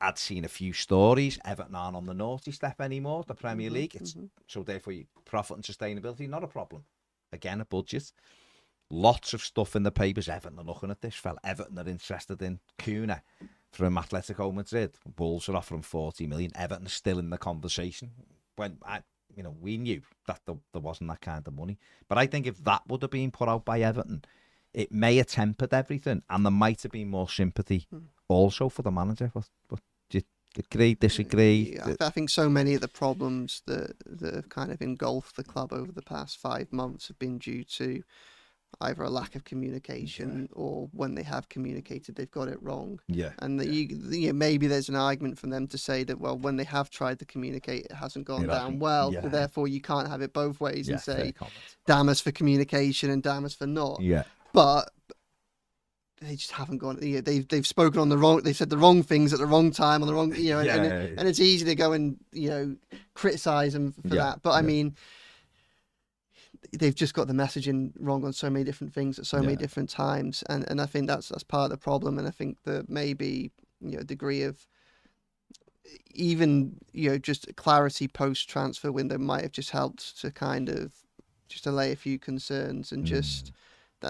I'd seen a few stories. Everton aren't on the naughty step anymore, the Premier League. So therefore, profit and sustainability, not a problem. Again, a budget. Lots of stuff in the papers. Everton are looking at this. Everton are interested in Kuna from Atletico Madrid. Wolves are offering 40 million. Everton are still in the conversation. When we knew that there wasn't that kind of money. But I think if that would have been put out by Everton, it may have tempered everything, and there might have been more sympathy also for the manager. But do you agree, disagree? Yeah, I think so many of the problems that have kind of engulfed the club over the past 5 months have been due to either a lack of communication or when they have communicated, they've got it wrong. Yeah. And maybe there's an argument from them to say that, well, when they have tried to communicate, it hasn't gone down well. Yeah. So therefore, you can't have it both ways and say, damn us for communication and damn us for not. Yeah. But they just haven't gone. They've spoken on the wrong. They said the wrong things at the wrong time on the wrong. And it's easy to go and criticize them for that. But I mean, they've just got the messaging wrong on so many different things at so many different times, and I think that's part of the problem. And I think that maybe a degree of even just clarity post transfer window might have just helped to kind of just allay a few concerns and just.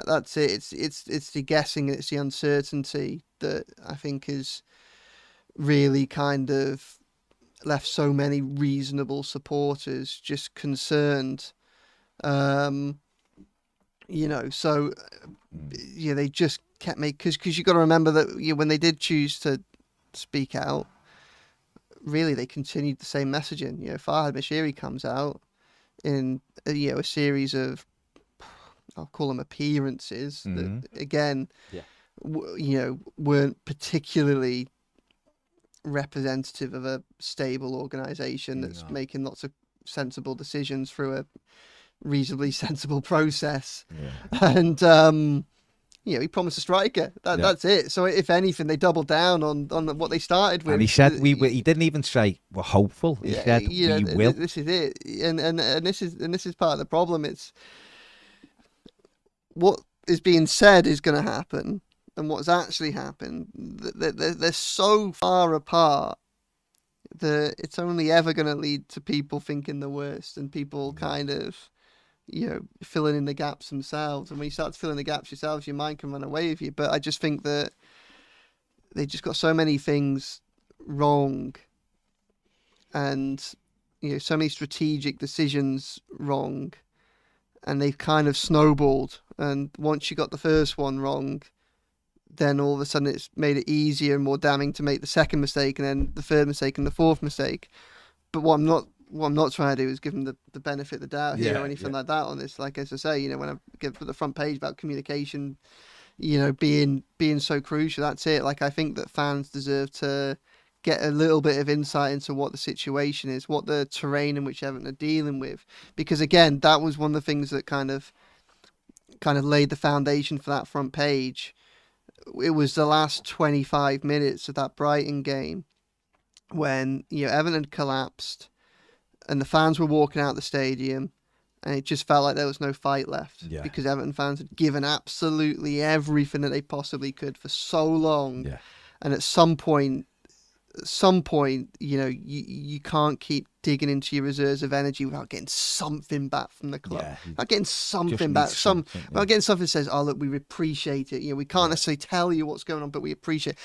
That's it. It's the guessing, it's the uncertainty that I think is really kind of left so many reasonable supporters just concerned. So they just kept making, because you got to remember that when they did choose to speak out, really they continued the same messaging. Farhad Bashiri comes out in a series of, I'll call them appearances that again, weren't particularly representative of a stable organisation that's making lots of sensible decisions through a reasonably sensible process. And he promised a striker. That's it. So if anything, they doubled down on what they started with. And he said he didn't even say we're hopeful. He said we will. This is it. And this is part of the problem. It's what is being said is going to happen and what's actually happened. They're so far apart that it's only ever going to lead to people thinking the worst and people kind of, filling in the gaps themselves. And when you start to fill in the gaps yourselves, your mind can run away with you. But I just think that they just got so many things wrong and, so many strategic decisions wrong. And they've kind of snowballed. And once you got the first one wrong, then all of a sudden it's made it easier and more damning to make the second mistake and then the third mistake and the fourth mistake. But what I'm not trying to do is give them the benefit of the doubt here or anything like that on this. Like, as I say, when I give the front page about communication, being so crucial, that's it. Like, I think that fans deserve to get a little bit of insight into what the situation is, what the terrain in which Everton are dealing with. Because again, that was one of the things that kind of laid the foundation for that front page. It was the last 25 minutes of that Brighton game when, Everton had collapsed and the fans were walking out the stadium and it just felt like there was no fight left because Everton fans had given absolutely everything that they possibly could for so long. Yeah. And at some point, you can't keep digging into your reserves of energy without getting something back from the club. Without getting something back. Without getting something that says, oh, look, we appreciate it. We can't necessarily tell you what's going on, but we appreciate it.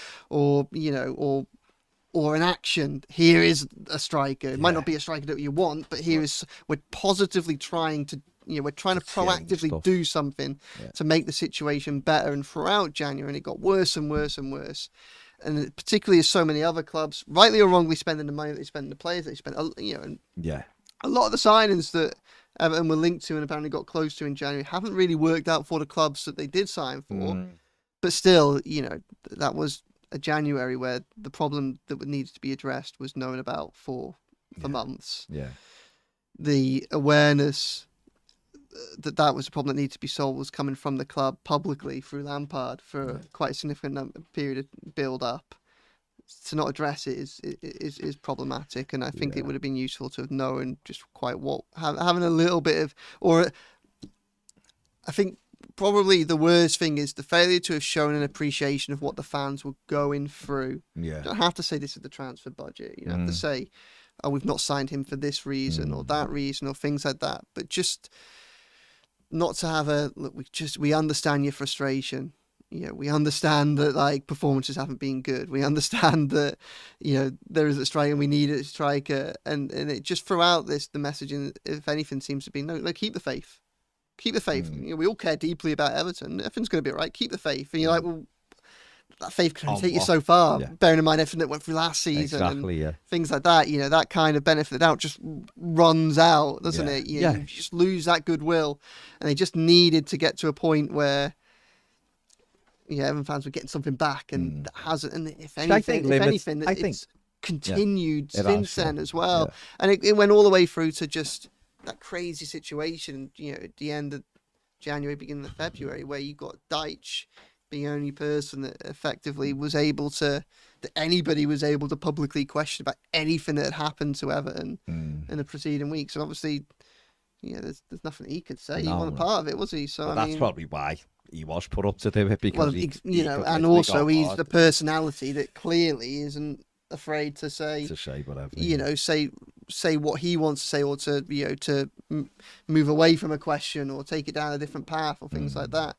Or an action. Here is a striker. It might not be a striker that you want, but we're positively trying to, we're trying to proactively do something to make the situation better. And throughout January, it got worse and worse and worse. And particularly as so many other clubs, rightly or wrongly, spending the money they spend, the players they spend, a lot of the signings that Everton were linked to and apparently got close to in January haven't really worked out for the clubs that they did sign for. But still, that was a January where the problem that needed to be addressed was known about for months. The awareness that was a problem that needed to be solved was coming from the club publicly through Lampard for quite a significant period of build up. To not address it is problematic, and I think it would have been useful to have known just quite having a little bit of, or I think probably the worst thing is the failure to have shown an appreciation of what the fans were going through. Yeah. You don't have to say this is the transfer budget. You don't have to say, oh, we've not signed him for this reason or that reason or things like that. But just not to have a look. We understand your frustration. You know, we understand that like performances haven't been good. We understand that, you know, there is a striker and we need a striker. And it just throughout this, the messaging, if anything, seems to be no, like, keep the faith. Keep the faith. You know, we all care deeply about Everton. Everything's going to be all right. Keep the faith. And you're like, well, that faith can only take you so far. Yeah. Bearing in mind everything that went through last season and things like that. You know, that kind of benefit of the doubt just runs out, doesn't it? You just lose that goodwill. And they just needed to get to a point where, Everton fans were getting something back, and that hasn't. And if anything, it's continued since then as well. Yeah. And it went all the way through to just that crazy situation, at the end of January, beginning of February, where you got Deitch being the only person that effectively was able to, that anybody was able to publicly question about anything that had happened to Everton in the preceding weeks. And obviously, there's nothing he could say. He wasn't a part of it, was he? So that's probably why he was put up to do it, because he's the personality that clearly isn't afraid to say whatever, say what he wants to say, or to move away from a question or take it down a different path or things like that.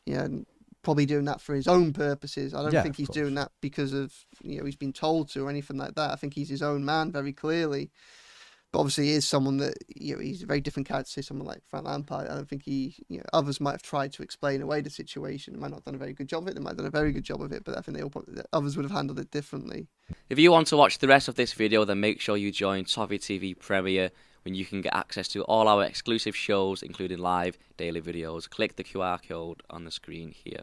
And probably doing that for his own purposes. I don't think he's doing that because of he's been told to or anything like that. I think he's his own man very clearly. But obviously, he is someone that he's a very different character to someone like Frank Lampard. I don't think others might have tried to explain away the situation. They might not have done a very good job of it. They might have done a very good job of it, but I think others would have handled it differently. If you want to watch the rest of this video, then make sure you join Toffee TV Premier, when you can get access to all our exclusive shows, including live daily videos. Click the QR code on the screen here.